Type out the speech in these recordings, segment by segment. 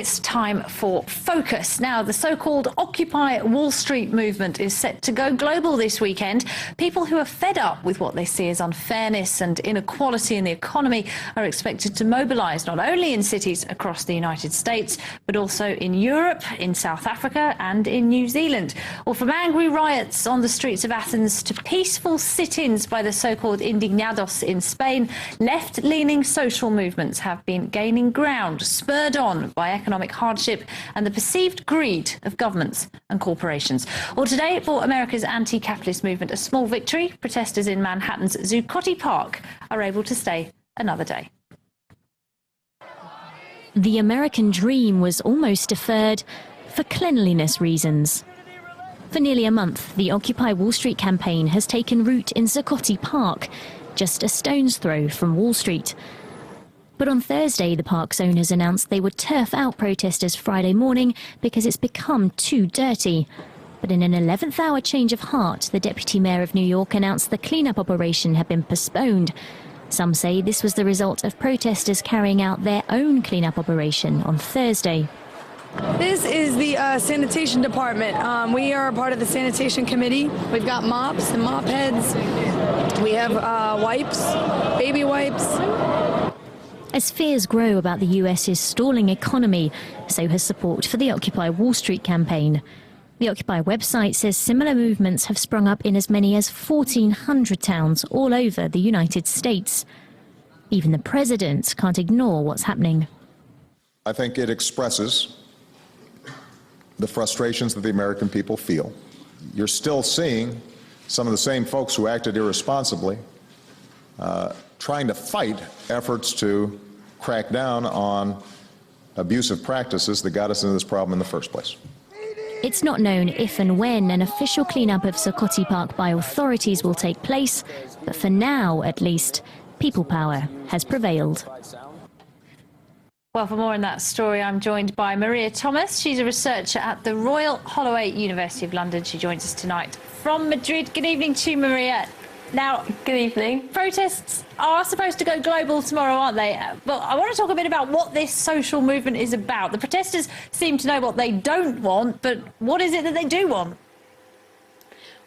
it's time for Focus. Now, the so-called Occupy Wall Street movement is set to go global this weekend. People who are fed up with what they see as unfairness and inequality in the economy are expected to mobilise not only in cities across the United States, but also in Europe, in South Africa and in New Zealand. Well, from angry riots on the streets of Athens to peaceful sit-ins by the so-called indignados in Spain, left-leaning social movements have been gaining ground, spurred on by economic hardship and the perceived greed of governments and corporations. Well, today, for America's anti-capitalist movement, a small victory, protesters in Manhattan's Zuccotti Park are able to stay another day. The American dream was almost deferred for cleanliness reasons. For nearly a month, the Occupy Wall Street campaign has taken root in Zuccotti Park, just a stone's throw from Wall Street. But on Thursday, the park's owners announced they would turf out protesters Friday morning because it's become too dirty. But in an 11th hour change of heart, the deputy mayor of New York announced the cleanup operation had been postponed. Some say this was the result of protesters carrying out their own cleanup operation on Thursday. This is the sanitation department. We are a part of the sanitation committee. We've got mops and mop heads. We have wipes, baby wipes. As fears grow about the US's stalling economy, so has support for the Occupy Wall Street campaign. The Occupy website says similar movements have sprung up in as many as 1,400 towns all over the United States. Even the president can't ignore what's happening. I think it expresses the frustrations that the American people feel. You're still seeing some of the same folks who acted irresponsibly trying to fight efforts to crack down on abusive practices that got us into this problem in the first place. It's not known if and when an official cleanup of Zuccotti Park by authorities will take place, but for now, at least, people power has prevailed. Well, for more on that story, I'm joined by Maria Thomas. She's a researcher at the Royal Holloway, University of London. She joins us tonight from Madrid. Good evening to you, Maria. Now, good evening. Protests are supposed to go global tomorrow, aren't they? But I want to talk a bit about what this social movement is about. The protesters seem to know what they don't want, but what is it that they do want?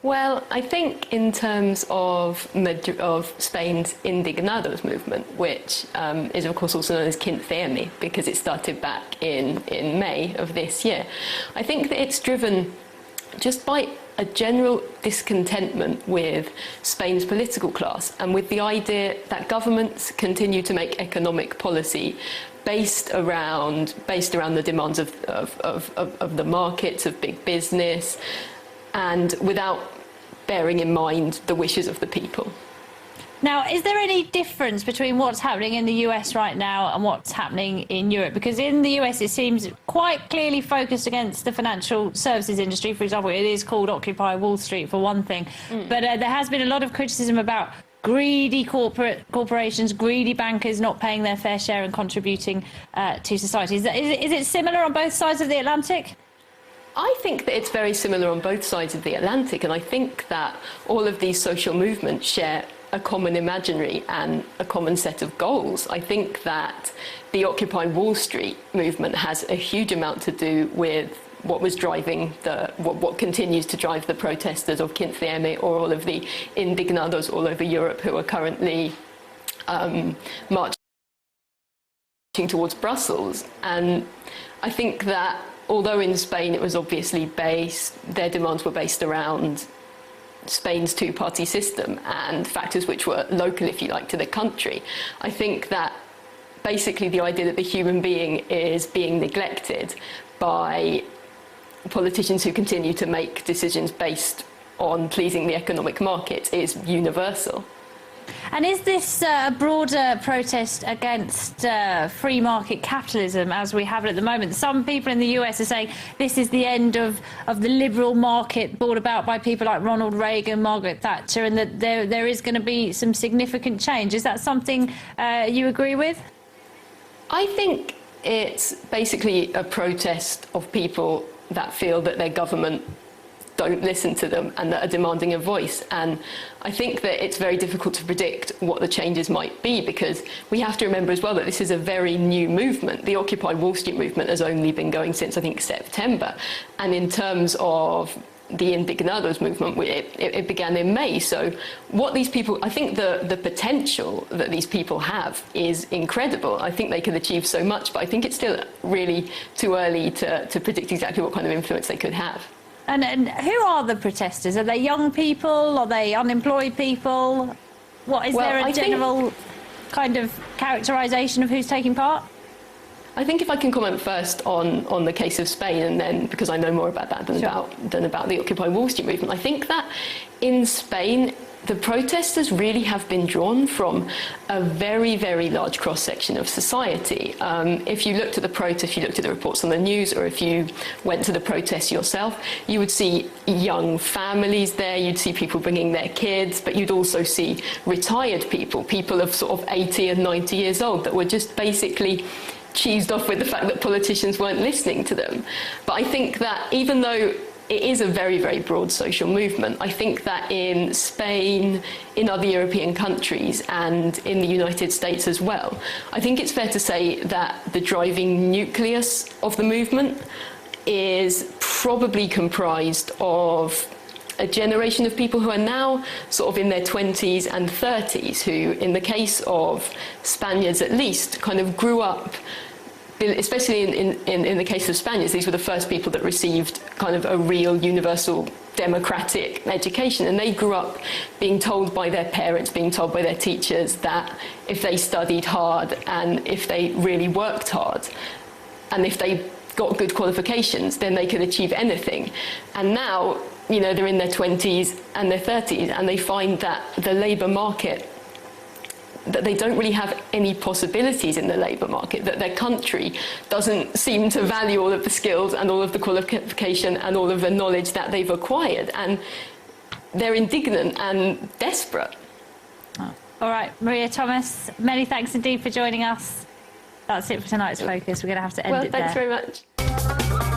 Well, I think in terms of Spain's Indignados movement, which is of course also known as 15M, because it started back in May of this year, I think that it's driven just by a general discontentment with Spain's political class and with the idea that governments continue to make economic policy based around the demands of the markets, of big business, and without bearing in mind the wishes of the people. Now, is there any difference between what's happening in the US right now and what's happening in Europe? Because in the US, it seems quite clearly focused against the financial services industry. For example, it is called Occupy Wall Street, for one thing. But there has been a lot of criticism about greedy corporations, greedy bankers not paying their fair share and contributing to society. Is it similar on both sides of the Atlantic? I think that it's very similar on both sides of the Atlantic, and I think that all of these social movements share a common imaginary and a common set of goals. I think that the Occupy Wall Street movement has a huge amount to do with what was driving what continues to drive the protesters of 15M or all of the indignados all over Europe who are currently marching towards Brussels. And I think that although in Spain it was obviously their demands were based around Spain's two-party system and factors which were local, if you like, to the country, I think that basically the idea that the human being is being neglected by politicians who continue to make decisions based on pleasing the economic market is universal. And is this a broader protest against free market capitalism as we have it at the moment? Some people in the US are saying this is the end of the liberal market brought about by people like Ronald Reagan, Margaret Thatcher, and that there is going to be some significant change. Is that something you agree with? I think it's basically a protest of people that feel that their government don't listen to them and that are demanding a voice. And I think that it's very difficult to predict what the changes might be, because we have to remember as well that this is a very new movement. The Occupy Wall Street movement has only been going since, I think, September. And in terms of the Indignados movement, it began in May. So what these people, I think the potential that these people have is incredible. I think they could achieve so much, but I think it's still really too early to predict exactly what kind of influence they could have. And who are the protesters? Are they young people? Are they unemployed people? What is there a general kind of characterisation of who's taking part? I think if I can comment first on the case of Spain, and then, because I know more about that than about the Occupy Wall Street movement, I think that in Spain the protesters really have been drawn from a very, very large cross-section of society. If you looked at the protests, you looked at the reports on the news, or if you went to the protests yourself, you would see young families there, you'd see people bringing their kids, but you'd also see retired people, people of sort of 80 and 90 years old that were just basically cheesed off with the fact that politicians weren't listening to them. But I think that even though it is a very, very broad social movement, I think that in Spain, in other European countries, and in the United States as well, I think it's fair to say that the driving nucleus of the movement is probably comprised of a generation of people who are now sort of in their 20s and 30s, who, in the case of Spaniards at least, kind of grew up, especially in the case of Spaniards, these were the first people that received kind of a real universal democratic education, and they grew up being told by their parents, being told by their teachers that if they studied hard and if they really worked hard and if they got good qualifications, then they could achieve anything. And now, you know, they're in their 20s and their 30s, and they find that the labour market, that they don't really have any possibilities in the labour market, that their country doesn't seem to value all of the skills and all of the qualification and all of the knowledge that they've acquired, and they're indignant and desperate. Oh. All right, Maria Thomas, many thanks indeed for joining us. That's it for tonight's Focus. We're going to have to end it there. Well, thanks very much.